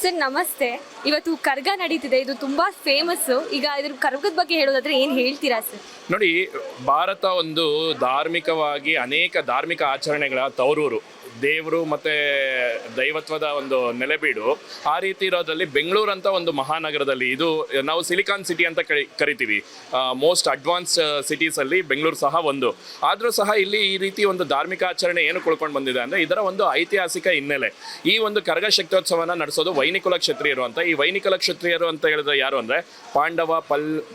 Sir ನಮಸ್ತೆ. ಇವತ್ತು ಕರ್ಗ ನಡೀತಿದೆ, ಇದು ತುಂಬಾ ಫೇಮಸ್. ಈಗ ಇದ್ರ ಕರ್ಗದ ಬಗ್ಗೆ ಹೇಳೋದಾದ್ರೆ ಏನ್ ಹೇಳ್ತೀರಾ ಸರ್? ನೋಡಿ, ಭಾರತ ಒಂದು ಧಾರ್ಮಿಕವಾಗಿ ಅನೇಕ ಧಾರ್ಮಿಕ ಆಚರಣೆಗಳ ತವರೂರು, ದೇವರು ಮತ್ತು ದೈವತ್ವದ ಒಂದು ನೆಲೆಬೀಡು. ಆ ರೀತಿ ಇರೋದ್ರಲ್ಲಿ ಬೆಂಗಳೂರು ಅಂತ ಒಂದು ಮಹಾನಗರದಲ್ಲಿ, ಇದು ನಾವು ಸಿಲಿಕಾನ್ ಸಿಟಿ ಅಂತ ಕರಿತೀವಿ, ಮೋಸ್ಟ್ ಅಡ್ವಾನ್ಸ್ ಸಿಟೀಸಲ್ಲಿ ಬೆಂಗಳೂರು ಸಹ ಒಂದು. ಆದರೂ ಸಹ ಇಲ್ಲಿ ಈ ರೀತಿ ಒಂದು ಧಾರ್ಮಿಕ ಆಚರಣೆ ಏನು ಕೊಳ್ಕೊಂಡು ಬಂದಿದೆ ಅಂದರೆ ಇದರ ಒಂದು ಐತಿಹಾಸಿಕ ಹಿನ್ನೆಲೆ. ಈ ಒಂದು ಕರಗ ಶಕ್ತ್ಯೋತ್ಸವನ ನಡೆಸೋದು ವೈನಿಕುಲ ಕ್ಷತ್ರಿಯರು ಅಂತ. ಈ ವೈನಿಕುಲ ಕ್ಷತ್ರಿಯರು ಅಂತ ಹೇಳಿದ್ರೆ ಯಾರು ಅಂದರೆ ಪಾಂಡವ,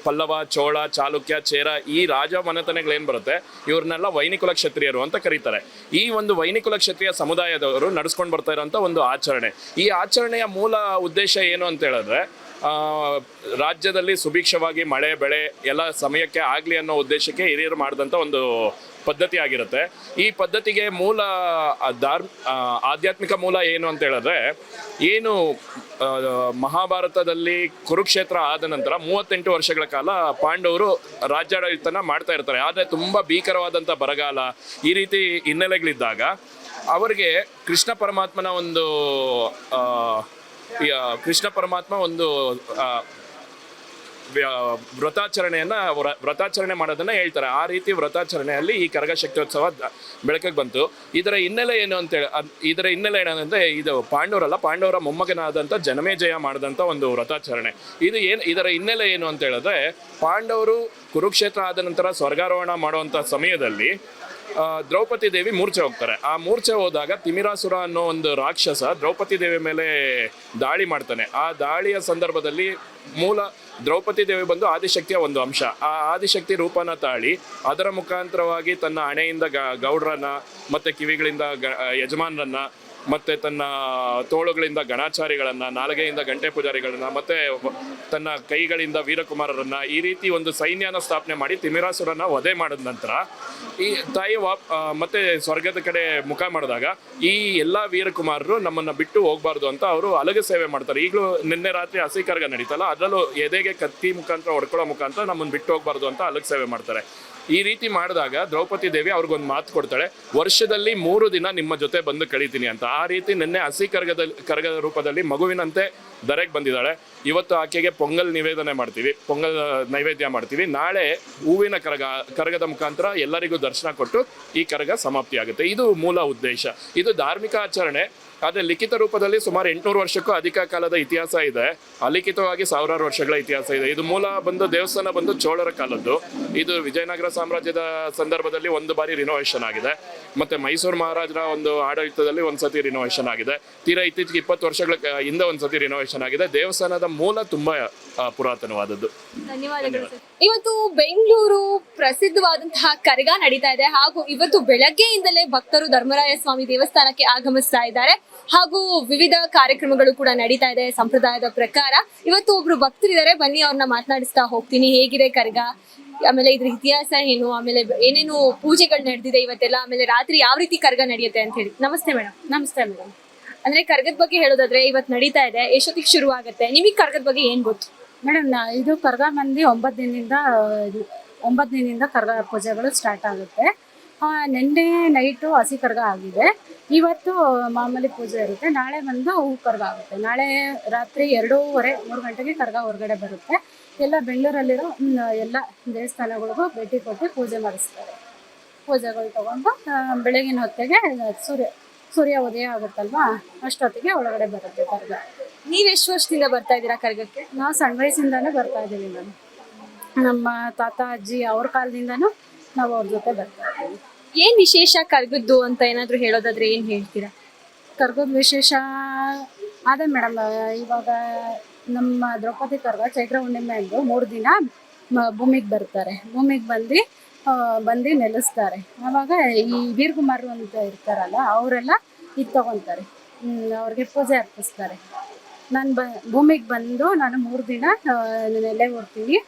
ಪಲ್ಲವ, ಚೋಳ, ಚಾಲುಕ್ಯ, ಚೇರ, ಈ ರಾಜ ಮನೆತನಗಳೇನು ಬರುತ್ತೆ ಇವ್ರನ್ನೆಲ್ಲ ವೈನಿಕುಲ ಕ್ಷತ್ರಿಯರು ಅಂತ ಕರೀತಾರೆ. ಈ ಒಂದು ವೈನಿಕುಲ ಕ್ಷತ್ರಿಯ ಸಮುದಾಯದವರು ನಡೆಸ್ಕೊಂಡು ಬರ್ತಾ ಇರೋಂಥ ಒಂದು ಆಚರಣೆ. ಈ ಆಚರಣೆಯ ಮೂಲ ಉದ್ದೇಶ ಏನು ಅಂತ ಹೇಳಿದ್ರೆ ರಾಜ್ಯದಲ್ಲಿ ಸುಭಿಕ್ಷವಾಗಿ ಮಳೆ ಬೆಳೆ ಎಲ್ಲ ಸಮಯಕ್ಕೆ ಆಗಲಿ ಅನ್ನೋ ಉದ್ದೇಶಕ್ಕೆ ಹಿರಿಯರು ಮಾಡಿದಂಥ ಒಂದು ಪದ್ಧತಿ ಆಗಿರುತ್ತೆ. ಈ ಪದ್ಧತಿಗೆ ಮೂಲ ಆಧ್ಯಾತ್ಮಿಕ ಮೂಲ ಏನು ಅಂತ ಹೇಳಿದ್ರೆ, ಏನು ಮಹಾಭಾರತದಲ್ಲಿ ಕುರುಕ್ಷೇತ್ರ ಆದ ನಂತರ 38 ವರ್ಷಗಳ ಕಾಲ ಪಾಂಡವರು ರಾಜ್ಯಾಡಳಿತನ ಮಾಡ್ತಾ ಇರ್ತಾರೆ. ಆದರೆ ತುಂಬ ಭೀಕರವಾದಂಥ ಬರಗಾಲ ಈ ರೀತಿ ಹಿನ್ನೆಲೆಗಳಿದ್ದಾಗ ಅವರಿಗೆ ಕೃಷ್ಣ ಪರಮಾತ್ಮ ಒಂದು ವ್ರತಾಚರಣೆ ಮಾಡೋದನ್ನ ಹೇಳ್ತಾರೆ. ಆ ರೀತಿ ವ್ರತಾಚರಣೆಯಲ್ಲಿ ಈ ಕರಗ ಶಕ್ತ್ಯೋತ್ಸವ ಬೆಳಕಿಗೆ ಬಂತು. ಇದರ ಹಿನ್ನೆಲೆ ಏನಂದ್ರೆ ಇದು ಪಾಂಡವರ ಮೊಮ್ಮಗನಾದಂಥ ಜನಮೇಜಯ ಮಾಡಿದಂಥ ಒಂದು ವ್ರತಾಚರಣೆ. ಇದರ ಹಿನ್ನೆಲೆ ಏನು ಅಂತ ಹೇಳಿದ್ರೆ, ಪಾಂಡವರು ಕುರುಕ್ಷೇತ್ರ ಆದ ನಂತರ ಸ್ವರ್ಗಾರೋಹಣ ಮಾಡುವಂಥ ಸಮಯದಲ್ಲಿ ದ್ರೌಪದಿ ದೇವಿ ಮೂರ್ಛೆ ಹೋಗ್ತಾರೆ. ಆ ಮೂರ್ಛೆ ಹೋದಾಗ ತಿಮಿರಾಸುರ ಅನ್ನೋ ಒಂದು ರಾಕ್ಷಸ ದ್ರೌಪದಿ ದೇವಿ ಮೇಲೆ ದಾಳಿ ಮಾಡ್ತಾನೆ. ಆ ದಾಳಿಯ ಸಂದರ್ಭದಲ್ಲಿ ದ್ರೌಪದಿ ದೇವಿ ಬಂದು ಆದಿಶಕ್ತಿಯ ಒಂದು ಅಂಶ. ಆ ಆದಿಶಕ್ತಿ ರೂಪನ ತಾಳಿ ಅದರ ಮುಖಾಂತರವಾಗಿ ತನ್ನ ಹಣೆಯಿಂದ ಗೌಡ್ರನ್ನ, ಮತ್ತು ಕಿವಿಗಳಿಂದ ಯಜಮಾನರನ್ನ, ಮತ್ತು ತನ್ನ ತೋಳುಗಳಿಂದ ಗಣಾಚಾರಿಗಳನ್ನು, ನಾಲಿಗೆಯಿಂದ ಗಂಟೆ ಪೂಜಾರಿಗಳನ್ನು, ಮತ್ತು ತನ್ನ ಕೈಗಳಿಂದ ವೀರಕುಮಾರರನ್ನ, ಈ ರೀತಿ ಒಂದು ಸೈನ್ಯನ ಸ್ಥಾಪನೆ ಮಾಡಿ ತಿಮಿರಾಸುರನ್ನ ವಧೆ ಮಾಡಿದ ನಂತರ ಈ ತಾಯಿ ಮತ್ತೆ ಸ್ವರ್ಗದ ಕಡೆ ಮುಖ ಮಾಡಿದಾಗ ಈ ಎಲ್ಲ ವೀರಕುಮಾರರು ನಮ್ಮನ್ನು ಬಿಟ್ಟು ಹೋಗಬಾರ್ದು ಅಂತ ಅವರು ಅಲಗ ಸೇವೆ ಮಾಡ್ತಾರೆ. ಈಗಲೂ ನಿನ್ನೆ ರಾತ್ರಿ ಹಸಿ ಕರ್ಗ ನಡೀತಲ್ಲ, ಅದರಲ್ಲೂ ಎದೆಗೆ ಕತ್ತಿ ಮುಖಾಂತರ ಹೊಡ್ಕೊಳ್ಳೋ ಮುಖಾಂತರ ನಮ್ಮನ್ನು ಬಿಟ್ಟು ಹೋಗಬಾರ್ದು ಅಂತ ಅಲಗ ಸೇವೆ ಮಾಡ್ತಾರೆ. ಈ ರೀತಿ ಮಾಡಿದಾಗ ದ್ರೌಪದಿ ದೇವಿ ಅವ್ರಿಗೊಂದು ಮಾತು ಕೊಡ್ತಾಳೆ, ವರ್ಷದಲ್ಲಿ 3 ದಿನ ನಿಮ್ಮ ಜೊತೆ ಬಂದು ಕಳೀತೀನಿ ಅಂತ. ಆ ರೀತಿ ನಿನ್ನೆ ಹಸಿ ಕರಗದ ರೂಪದಲ್ಲಿ ಮಗುವಿನಂತೆ ಧರೆಗೆ ಬಂದಿದ್ದಾಳೆ. ಇವತ್ತು ಆಕೆಗೆ ಪೊಂಗಲ್ ನೈವೇದ್ಯ ಮಾಡ್ತೀವಿ. ನಾಳೆ ಹೂವಿನ ಕರಗದ ಮುಖಾಂತರ ಎಲ್ಲರಿಗೂ ದರ್ಶನ ಕೊಟ್ಟು ಈ ಕರಗ ಸಮಾಪ್ತಿ ಆಗುತ್ತೆ. ಇದು ಮೂಲ ಉದ್ದೇಶ. ಇದು ಧಾರ್ಮಿಕ ಆಚರಣೆ. ಆದರೆ ಲಿಖಿತ ರೂಪದಲ್ಲಿ ಸುಮಾರು 800 ವರ್ಷಕ್ಕೂ ಅಧಿಕ ಕಾಲದ ಇತಿಹಾಸ ಇದೆ. ಅಲಿಖಿತವಾಗಿ 1000 ವರ್ಷಗಳ ಇತಿಹಾಸ ಇದೆ. ಇದು ಮೂಲ ದೇವಸ್ಥಾನ ಬಂದು ಚೋಳರ ಕಾಲದ್ದು. ಇದು ವಿಜಯನಗರ ಸಾಮ್ರಾಜ್ಯದ ಸಂದರ್ಭದಲ್ಲಿ ಒಂದು ಬಾರಿ ರಿನೋವೇಷನ್ ಆಗಿದೆ. ಮತ್ತು ಮೈಸೂರು ಮಹಾರಾಜರ ಒಂದು ಆಡಳಿತದಲ್ಲಿ ಒಂದ್ಸತಿ ರಿನೋವೇಷನ್ ಆಗಿದೆ. ತೀರಾ ಇತ್ತೀಚೆಗೆ 20 ವರ್ಷಗಳ ಹಿಂದೆ ಒಂದ್ಸತಿ ರಿನೋವೇಷನ್ ಆಗಿದೆ. ದೇವಸ್ಥಾನದ ಮೂಲ ತುಂಬಾ ಪುರಾತನವಾದದ್ದು. ಧನ್ಯವಾದಗಳು ಸರ್. ಇವತ್ತು ಬೆಂಗಳೂರು ಪ್ರಸಿದ್ಧವಾದಂತಹ ಕರಗ ನಡೀತಾ ಇದೆ. ಹಾಗೂ ಇವತ್ತು ಬೆಳಗ್ಗೆಯಿಂದಲೇ ಭಕ್ತರು ಧರ್ಮರಾಯ ಸ್ವಾಮಿ ದೇವಸ್ಥಾನಕ್ಕೆ ಆಗಮಿಸ್ತಾ ಇದ್ದಾರೆ. ಹಾಗೂ ವಿವಿಧ ಕಾರ್ಯಕ್ರಮಗಳು ಕೂಡ ನಡೀತಾ ಇದೆ ಸಂಪ್ರದಾಯದ ಪ್ರಕಾರ. ಇವತ್ತು ಒಬ್ರು ಭಕ್ತರಿದ್ದಾರೆ, ಬನ್ನಿ ಅವ್ರನ್ನ ಮಾತನಾಡಿಸ್ತಾ ಹೋಗ್ತೀನಿ. ಹೇಗಿದೆ ಕರಗ, ಆಮೇಲೆ ಇದ್ರ ಇತಿಹಾಸ ಏನು, ಆಮೇಲೆ ಏನೇನು ಪೂಜೆಗಳು ನಡೆದಿದೆ ಇವತ್ತೆಲ್ಲ, ಆಮೇಲೆ ರಾತ್ರಿ ಯಾವ ರೀತಿ ಕರಗ ನಡೆಯುತ್ತೆ ಅಂತ ಹೇಳಿ. ನಮಸ್ತೆ ಮೇಡಮ್. ನಮಸ್ತೆ ಮೇಡಮ್. ಅಂದ್ರೆ ಕರಗದ ಬಗ್ಗೆ ಹೇಳೋದಾದ್ರೆ ಇವತ್ತು ನಡೀತಾ ಇದೆ, ಎಷ್ಟೊತ್ತಿಗೆ ಶುರು ಆಗುತ್ತೆ? ನಿಮಗೆ ಕರಗದ ಬಗ್ಗೆ ಏನ್ ಗೊತ್ತು? ಮೇಡಮ್, ಇದು ಕರಗ ಮಂದಿ 9 ದಿನದಿಂದ ಕರಗ ಪೂಜೆಗಳು ಸ್ಟಾರ್ಟ್ ಆಗುತ್ತೆ. ನಿನ್ನೆ ನೈಟು ಹಸಿ ಕರಗ ಆಗಿದೆ. ಇವತ್ತು ಮಾಮೂಲಿ ಪೂಜೆ ಇರುತ್ತೆ. ನಾಳೆ ಬಂದು ಹೂ ಕರಗ ಆಗುತ್ತೆ. ನಾಳೆ ರಾತ್ರಿ 2:30-3 ಗಂಟೆಗೆ ಕರಗ ಹೊರಗಡೆ ಬರುತ್ತೆ. ಎಲ್ಲ ಬೆಂಗಳೂರಲ್ಲಿರೋ ಎಲ್ಲ ದೇವಸ್ಥಾನಗಳಿಗೂ ಭೇಟಿ ಕೊಟ್ಟು ಪೂಜೆ ಮಾಡಿಸ್ತಾರೆ. ಪೂಜೆಗಳು ತೊಗೊಂಡು ಬೆಳಗಿನ ಹೊತ್ತಿಗೆ ಸೂರ್ಯ ಉದಯ ಆಗುತ್ತಲ್ವಾ, ಅಷ್ಟೊತ್ತಿಗೆ ಒಳಗಡೆ ಬರುತ್ತೆ ಕರಗ. ನೀವ್ ಎಷ್ಟು ವರ್ಷದಿಂದ ಬರ್ತಾ ಇದ್ದೀರಾ ಕರಗಕ್ಕೆ? ನಾವು ಸಣ್ಣ ವಯಸ್ಸಿಂದಾನೇ ಬರ್ತಾ ಇದ್ದೀವಿ ಮೇಡಮ್. ನಮ್ಮ ತಾತ ಅಜ್ಜಿ ಅವ್ರ ಕಾಲದಿಂದನೂ ನಾವು ಅವ್ರ ಜೊತೆ ಬರ್ತಾ ಇದ್ದೀವಿ. ಏನ್ ವಿಶೇಷ ಕರಗದ್ದು ಅಂತ ಏನಾದ್ರು ಹೇಳೋದಾದ್ರೆ ಏನ್ ಹೇಳ್ತೀರಾ? ಕರಗದ ವಿಶೇಷ ಅದೇ ಮೇಡಮ್, ಇವಾಗ ನಮ್ಮ ದ್ರೌಪದಿ ಕರಗ ಚೈತ್ರ ಹುಣ್ಣಿಮೆ ಅಂದು 3 ದಿನ ಭೂಮಿಗೆ ಬರ್ತಾರೆ. ಭೂಮಿಗೆ ಬಂದು ನೆಲೆಸ್ತಾರೆ. ಆವಾಗ ಈ ವೀರಕುಮಾರರು ಅಂತ ಇರ್ತಾರಲ್ಲ, ಅವರೆಲ್ಲ ಇದು ತಗೊತಾರೆ, ಅವ್ರಿಗೆ ಪೂಜೆ ಅರ್ಪಿಸ್ತಾರೆ. ನಾನು ಭೂಮಿಗೆ ಬಂದು ನಾನು 3 ದಿನ ನೆಲೆ ಓಡ್ತೀನಿ.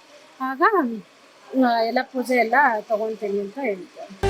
ಆಗ ಎಲ್ಲ ಪೂಜೆ ಎಲ್ಲ ತಗೊತೀನಿ ಅಂತ ಹೇಳ್ತಾರೆ.